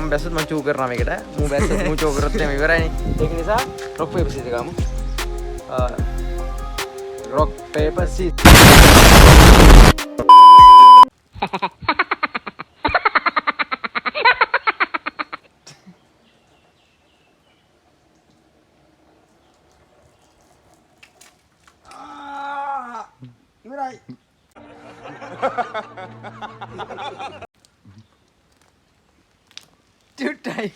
මම බැස්සොත් මම චූ කරනවා මේකට. මූ බැස්සොත් මූ චූ කරොත් එහම ඉවරයිනේ. ඒක නිසා rock paper scissors ගමු. rock paper scissors. ඉවරයි. චුට්ටයි.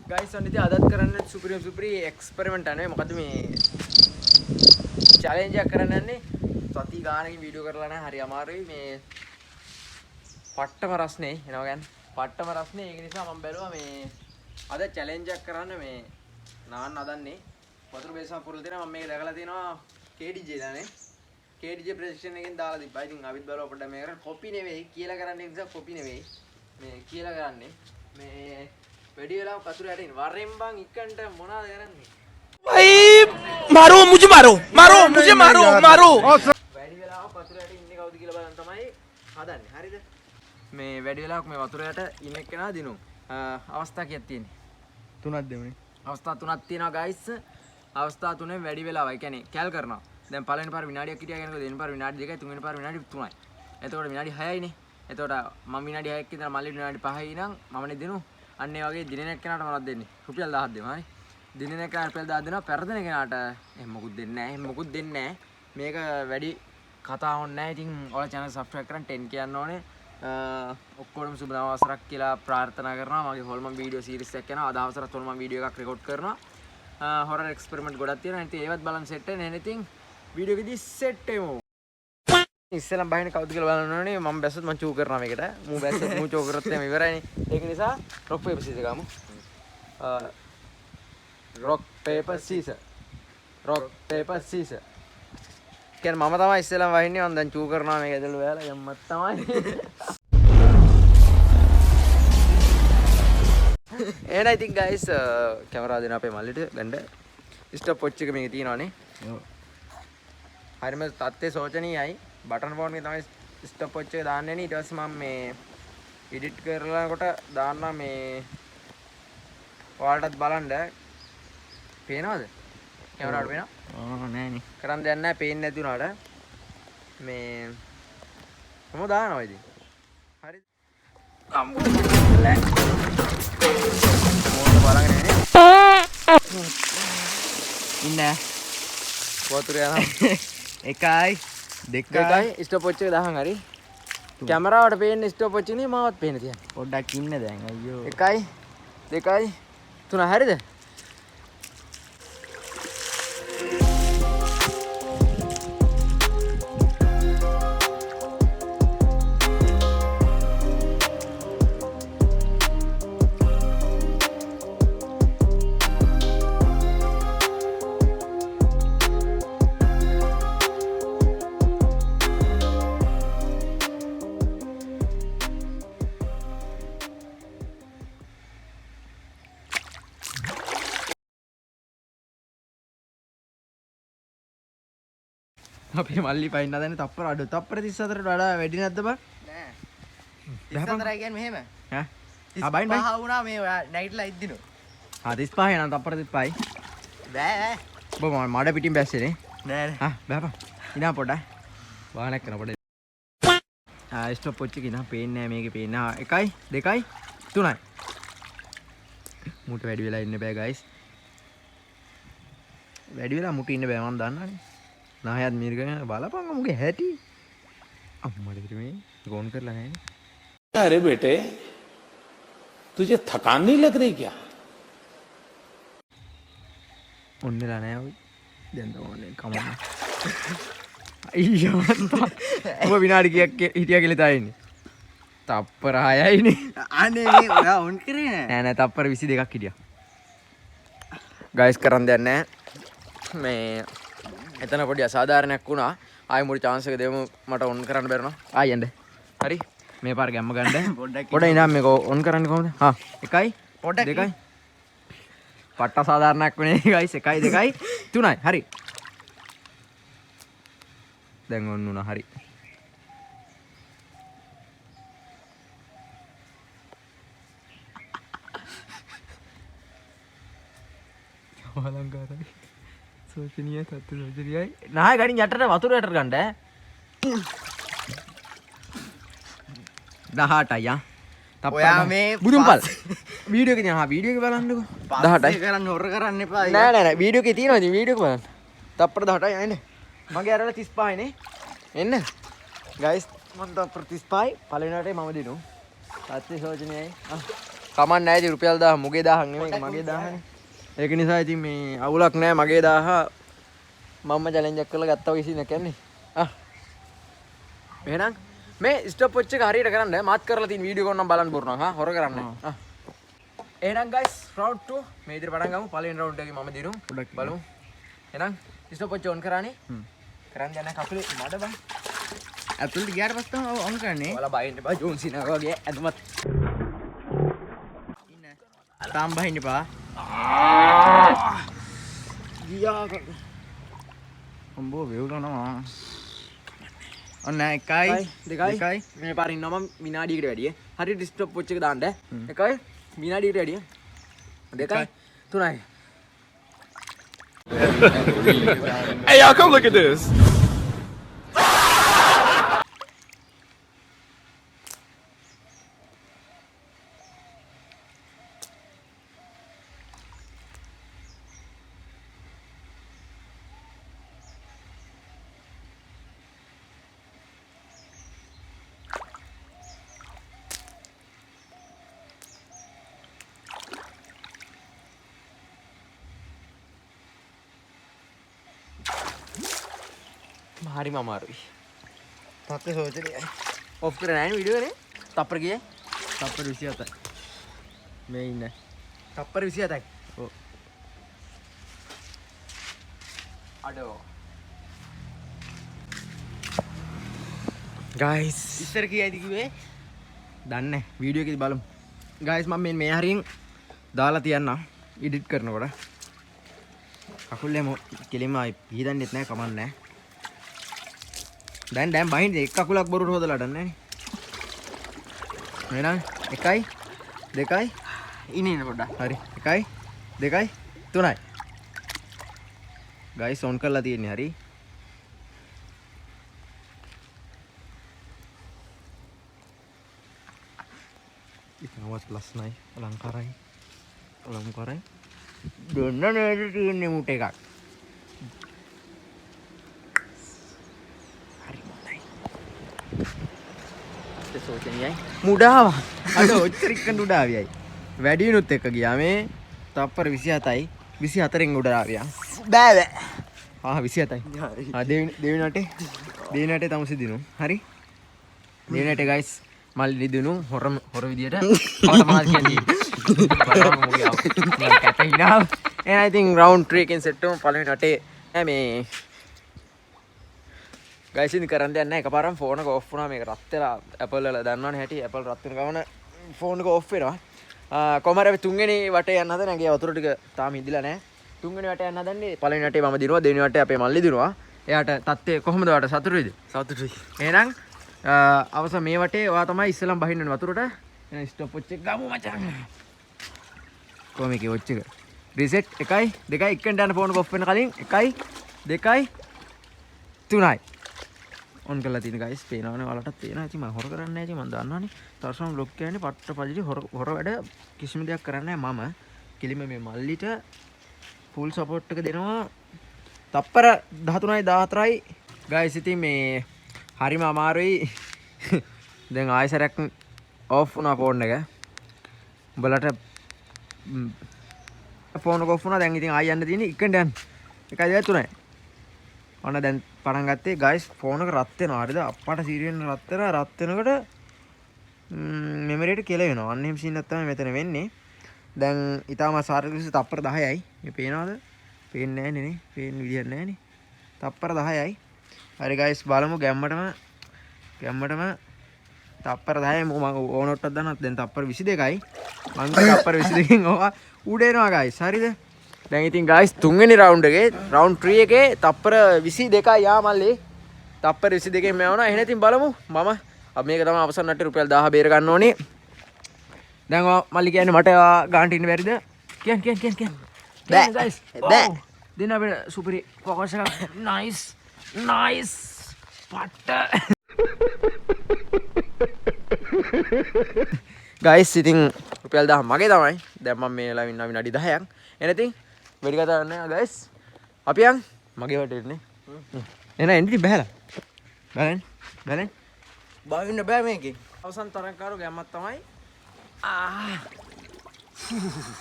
guys ඔන්න ඉතින් අදත් කරන්න සුපිරි එක්ස්පෙරිමන්ට් අනේ මොකද මේ චැලෙන්ජ් එකක් කරන්න යන්නේ සති ගානකින් වීඩියෝ කරලා නැහැ හරි අමාරුයි මේ පට්ටම රස්නේ එනවා ගන්න පට්ටම රස්නේ ඒක නිසා මම බැලුවා මේ අද චැලෙන්ජ් එකක් කරන්න මේ නාන්න හදන්නේ වතුර බේසම පුරලා තියෙනවා මම මේක දැකලා තියෙනවා KDJ දානේ KDJ ප්‍රෙසිෂන් එකෙන් දාලා තිබ්බා ඉතින් අපිත් බලව පොඩ්ඩක් මේක කරන්න කොපි නෙවෙයි කියලා කරන්නේ නිසා කොපි නෙවෙයි මේ කියලා කරන්නේ මේ වැඩි වෙලාව කතුරු යටින් වරෙන් බං ඉක්කන්ට මොනවද කරන්නේ भाई मारो मुझे मारो වැඩි වෙලාව වතුර යට ඉන්නේ කවුද කියලා බලන්න තමයි හදන්නේ හරිද මේ වැඩි වෙලාවක් මේ වතුර යට ඉන්න එක්කෙනා දිනු අවස්ථා කීයක් තියෙන්නේ තුනක් දෙමුනේ අවස්ථා තුනක් තියෙනවා guys අවස්ථා තුනේ වැඩි වෙලාව ඒ කියන්නේ කැල් කරනවා දැන් පළවෙනි පාර විනාඩියක් හිටියා කියනකොට දෙවෙනි පාර විනාඩි 2යි තුන්වෙනි පාර විනාඩි 3යි එතකොට විනාඩි 6යිනේ එතකොට මම විනාඩි 6ක් ඉඳලා මල්ලි විනාඩි 5යි නම් මමනේ දිනු අන්න ඒ වගේ දිනෙන එක්කෙනාට මොනවද දෙන්නේ රුපියල් 1000ක් දෙමු හරි දිනෙන එක්කෙනාට රුපියල් 1000ක් දෙනවා පෙරදෙන කෙනාට එහෙම මොකුත් දෙන්නේ නැහැ මේක වැඩි කතා හොන්නේ නැහැ ඉතින් ඔයාලා channel subscribe කරන් 10k යන්න ඕනේ ඔක්කොටම සුබ දවසක් කියලා ප්‍රාර්ථනා කරනවා මගේ හොල්මන් වීඩියෝ සීරීස් එකක් යනවා අද හවසට හොල්මන් වීඩියෝ එකක් රෙකෝඩ් කරනවා හොරර් එක්ස්පෙරිමන්ට් ගොඩක් තියෙනවා ඉතින් ඒවත් බලන්න සෙට් වෙන anything වීඩියෝ එකේදී සෙට් වෙමු ඉස්සෙල්ලා බහින කවුද කියලා බලන්න ඕනේ මම බැස්සොත් මම චූ කරනවා මේකට මූ බැස්සොත් මූ චූ කරොත් එහම ඉවරයිනේ ඒක නිසා rock paper scissors ගමු rock paper scissors කියන්නේ මම තමයි ඉස්සෙල්ලාම වහින්නේ මම දැන් චූ කරනවා මේක ඇදලා ඔයාලා යම්මත් තමයි එහෙනම් ඉතින් guys කැමරාව දෙන අපේ මල්ලිට ගන්න ස්ටොප් වොච් එක මේකේ තියෙනවානේ ඔව් හරියම තත්ත්වය සෝචනීයයි බටන් ෆෝන් එකේ තමයි ස්ටොප් වොච් එක දාන්නේ නේ ඊට පස්සේ මම මේ එඩිට් කරනකොට දාන්න මේ ඔයාලටත් බලන්න පේනවද කැමරාවට පේනවද නෑ නේ කරන් දෙයක් නැහැ පේන්නේ නැති උනාට මේ කොහොමද දානවා ඉතින් හරිද අම්මෝ බලගෙන ඉන්න වතුර යනවා එකයි දෙකයි ස්ටොප් වොච් එක දහන් හරි කැමරාවට පේන්නේ ස්ටොප් වොච් එකනේ මාවත් පේන්න තියන්නේ පොඩ්ඩක් ඉන්න දැන් අයියෝ එකයි දෙකයි තුන හරිද අපේ මල්ලි පයින් හදන්නේ තප්පර අඩු තප්පර 34ට වඩා වැඩි නැද්ද බං නෑ 34යි කියන්නේ මෙහෙම ඈ බයින් බයින් 35 වුණා මේ නයිට්ලා ඉද්දිනු 35 නම් තප්පර 35යි බෑ ඔබ මඩ පිටින් බැස්සේනේ නෑ බෑපන් ඉනා පොඩ්ඩක් වාහනයක් කරන පොඩ්ඩක් ස්ටොප් වොච් එක ඉනා පේන්නේ නැහැ මේකේ පේන්නේ එකයි දෙකයි තුනයි මුට වැඩි වෙලා ඉන්න බෑ ගයිස් වැඩි වෙලා මුට ඉන්න බෑ මම දන්නවනේ नायद मीर गए बाला पाऊंगा मुझे है टी अब मर गई मैं कौन कर लगा है अरे बेटे तुझे थकान नहीं लग रही क्या उन्हें लाना है दिन तो उन्हें कमाना अय्या वो बिना किया हिटिया के लिए था ही नहीं तप्पर आया ही नहीं आने नहीं होगा उन करे ना तप्पर विसी देखा किया गाइस करन देने मैं එතන පොඩි අසාධාරණයක් වුණා. ආයෙ මුළු chance එක දෙමු මට ඔන් කරන්න බැරිනවා. ආයෙ යන්න. හරි. මේ පාර ගැම්ම ගන්න. පොඩ්ඩක් ඉඳන් මේක ඔන් කරන්නේ කොහොමද? හා. එකයි. පොඩ්ඩක් දෙකයි. පට්ට අසාධාරණයක් වුණේ guys. එකයි දෙකයි තුනයි. හරි. දැන් ඔන්න උනා හරි. අලංකාරයි. සෝචනීය තත්ත්ව සෝචනීයයි. නාය ගඩින් යටට වතුර යටට ගන්න ඈ. 18යි ආ. ඔයා මේ බුදුන්පල් වීඩියෝ එකේ තියෙනවා වීඩියෝ එක බලන්නකෝ 18යි කරන්න හොර කරන්න එපා. නෑ නෑ නෑ වීඩියෝ එකේ තියෙනවා ඉතින් වීඩියෝ එක බලන්න තප්පර 18යි එන්න මගේ අරලා 35යි නේ එන්න ගයිස් මම තප්පර 35යි පළවෙනිවටේ මම දිනු තාත්තේ සෝචනීයයි කමක් නෑ ඉතින් රුපියල් 1000 මුගේ 1000ක් නෙමෙයි මගේ 1000නේ ඒක නිසා ඉතින් මේ අවුලක් නෑ මගේ 1000 මම්ම චැලෙන්ජ් එකක් කරලා ගත්තා වගේ සීනක් යන්නේ එහෙනම් මේ ස්ටොප් වොච් එක හරියට කරන්න මාත් කරලා තියෙන වීඩියෝ එක නම් බලන්න බොරනවා හා හොර කරන්නේ එහෙනම් ගයිස් රවුන්ඩ් 2 මේ විදිහට පටන් ගමු පළවෙනි රවුන්ඩ් එකේ මම දිනු බලමු එහෙනම් ස්ටොප් වොච් ඔන් කරානේ කරන්න යන කකුලේ මඩ බං ඇතුළට ගියාට පස්සේ තමයි ඔන් කරන්නේ ඔයාලා බයින්න එපා ජෝන් සිනා වගේ ඇතුමත් ඉන්න තාම් බහින්න එපා ගියා අම්බෝ වේවුලනවා ඔන්න 1යි 2යි මේ පාරින් ඉන්නවා මම විනාඩියකට වැඩිය හරියට ස්ටොප් වොච් එක දාන්න 1යි විනාඩියකට වැඩිය 2යි 3යි Hey, y'all, come look at this. හරිම අමාරුයි තාත්තේ සෝචනීයයි ඔෆ් කරේ නැහැ නේ වීඩියෝ නේ තප්පර ගියේ තප්පර 27යි මේ ඉන්න තප්පර 27යි ඔව් අඩෝ ගයිස් ඉස්සර කීයයිද කිව්වේ දන්නේ වීඩියෝ එකේදී බලමු ගයිස් මම මේ හරියෙන් දාලා තියන්නම් එඩිට් කරනකොට කකුල්ලේ කෙලින්ම පීදන්නෙත් නැහැ කමක් නැහැ දැන් බහින්ද එක් කකුලක් බොරුට හොදලා ගන්න නෑනේ එහෙනම් 1යි 2යි ඉන්න පොඩ්ඩක් හරි 1යි 2යි 3යි ගයිස් ඔන් කරලා තියෙන්නේ හරි ඉතනවත් ලස්සනයි අලංකාරයි ගොන්න නේද තියෙන්නේ මුට එකක් සෝචනීයයි මුඩාව අද ඔච්චර ඉක්කන් උඩාවියයි වැඩිනුත් එක්ක ගියා මේ තප්පර 27යි 24න් උඩාවියා බෑ බෑ 27යි දෙවිනටේ තමුසි දිනු හරි දෙවිනටේ ගයිස් මල්ලි දිනු හොර විදියට කවද මාත් කියන්නේ බලන්න මොකද කැත හිනාව and I think round 3 එකෙන් සෙට් වෙමු පළවෙනි රටේ මේ ගයිස් ඉතින් කරන්න දෙයක් නැහැ එකපාරම ෆෝන් එක ඔෆ් වුණා මේක රත් වෙලා Apple වල දන්නවනේ හැටි Apple රත් වෙන ගමන ෆෝන් එක ඔෆ් වෙනවා කොහමද අපි තුන්වෙනි වටේ යන්න හදන්නේ නැගේ වතුර ටික තාම ඉදිලා නැහැ තුන්වෙනි වටේ යන්න හදන්නේ පළවෙනි වටේ මම දිනුවා දෙවෙනි වටේ අපේ මල්ලි දිනුවා එයාට තත්ත්වය කොහොමද ඔයාට සතුටුයිද සතුටුයි එහෙනම් අවසන් මේ වටේ ඔයා තමයි ඉස්සලම් බහින්න ඕනේ වතුරට එහෙනම් ස්ටොප් වොච් එක ගමු මචං කොහොමද වොච් එක රීසෙට් 1යි 2යි එක්කෙන් යන ෆෝන් එක ඔෆ් වෙන කලින් 1යි 2යි 3යි ඔන් කරලා තියෙන ගයිස් පේනවනේ ඔයාලටත් පේනවා ඉතින් මම හොර කරන්නේ නැහැ ඉතින් මම දන්නවනේ තරසම් බ්ලොග් කියන්නේ පට්ට පදිලි හොර වැඩ කිසිම දෙයක් කරන්නේ නැහැ මම කිලිම මේ මල්ලිට ෆුල් සපෝට් එක දෙනවා තප්පර 13යි 14යි ගයිස් ඉතින් මේ හරිම අමාරුයි දැන් ආයෙසරක් ඔෆ් වුණා ෆෝන් එක උඹලට ෆෝන් එක ඔෆ් වුණා දැන් ඉතින් ආයෙ යන්න තියෙන්නේ ඉක්කෙන්ට යන්න 1යි 2යි 3යි ඔන්න දැන් පටන් ගත්තේ ගයිස් ෆෝන් එක රත් වෙනවා හරිද අප්පට සීරියෙන් රත් වෙනකොට මෙමරියට කෙල වෙනවා අන්න එහෙම සීන් එකක් තමයි මෙතන වෙන්නේ දැන් ඊටම සාර්ථක තප්පර 10යි මේ පේනවද පේන්නේ නැහැ නේ පේන්න විදියක් නැහැ නේ තප්පර 10යි හරි ගයිස් බලමු ගැම්මටම තප්පර 10යි මම ඕනොට්ටක් දානවා දැන් තප්පර 22යි මං තප්පර 22කින් ඕවා උඩ එනවා ගයිස් හරිද දැන් ඉතින් ගයිස් තුන්වෙනි රවුන්ඩ් එකේ රවුන්ඩ් 3 එකේ තප්පර 22යි යා මල්ලි තප්පර 22 මෙ වුණා. එහෙනම් ඉතින් බලමු. මම අපි මේක තමයි අවසන් නටේ රුපියල් 1000 බේර ගන්න ඕනේ. දැන් මල්ලි කියන්නේ මට ගාන්ට ඉන්න බැරිද? කියන්න. බෑ guys. බෑ. දෙන්න අපේ සුපිරි ෆෝකස් එකක්. nice. පට්ට. guys ඉතින් රුපියල් 1000 මගේ තමයි. දැන් මම මේ වෙලාවෙ ඉන්නවා විනාඩි 10ක්. එහෙනම් ඉතින් වෙඩි කතා කරන්න guys. අපි යන් මගේ වටේටනේ. එහෙනම් එන්නේ බහැලා. බලන්න. බාවින්න බෑ මේකේ. අවසන් තරංකාරෝ ගැම්මක් තමයි.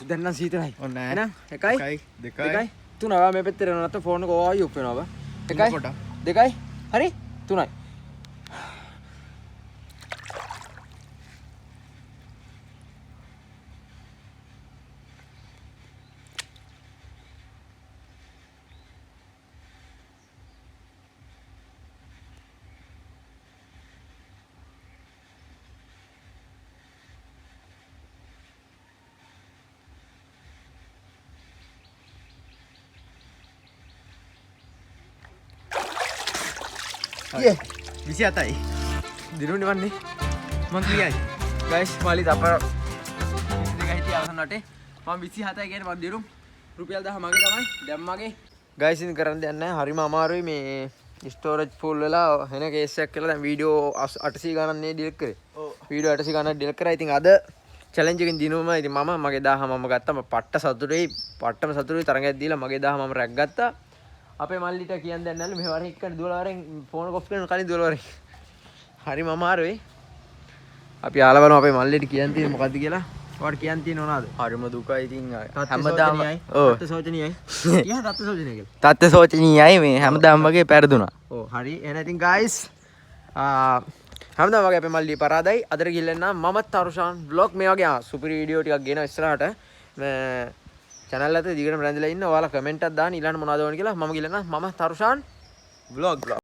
දැන් නම් සීතලයි. ඔන්න එහෙනම් 1 2 3 මේ පැත්තේ යනවා නැත්නම් ෆෝන් එක ඕවා යුප් වෙනවා බා. 1 2 හරි 3යි. Yeah. 27යි. දිනුනේ වන්නේ. මං කියයි. guys මාලි තපර 22 හිටිය අවසන් නටේ. මම 27යි කියන්නේ මම දිනුම්. රුපියල් 1000 මගේ තමයි. දැන් මගේ. guys ඉතින් කරන්න දෙයක් නැහැ. හරිම අමාරුයි මේ storage full වෙලා එන කේස් එකක් කියලා දැන් වීඩියෝ 800 ගණන් නේ ඩිලීට් කරේ. ඔව්. වීඩියෝ 800 ගණන් ඩිලීට් කරා. ඉතින් අද challenge එකෙන් දිනුම ඉතින් මගේ 1000 මම ගත්තා. මම පට්ට සතුටුයි. පට්ටම සතුටුයි තරඟයක් දීලා මගේ 1000 මම රැක් ගත්තා. අපේ මල්ලිට කියන්න දැන් නැල්ල මෙහෙ වරෙන් එක්කන දුවලා වරෙන් ෆෝන් එක ඔෆ් කරන කලින් දුවලා වරෙන් හරිම අමාරුයි අපි ආලා බලමු අපේ මල්ලිට කියන්න තියෙන්නේ මොකද්ද කියලා ඔයාලට කියන්න තියෙන්නේ මොනවද හරිම දුකයි ඉතින් හැමදාම ඔව් තත්ත්ව සෝචනීයයි ඊහ තත්ත්ව සෝචනීය කියලා තත්ත්ව සෝචනීයයි මේ හැමදාම වගේ පෙරදුනා ඔව් හරි එහෙනම් ඉතින් guys හැමදාම වගේ අපේ මල්ලි පරාදයි අදට ගිහින් මම තරුෂාන් vlog මේ වගේ සුපිරි වීඩියෝ ටිකක් ගෙන ඉස්සරහට channel එකට දිගටම රැඳිලා ඉන්න ඔයාලා කමෙන්ට් එකක් දාන්න ඊළඟ මොනවද ඕන කියලා මම ගිහලා මම තරුෂාන් vlog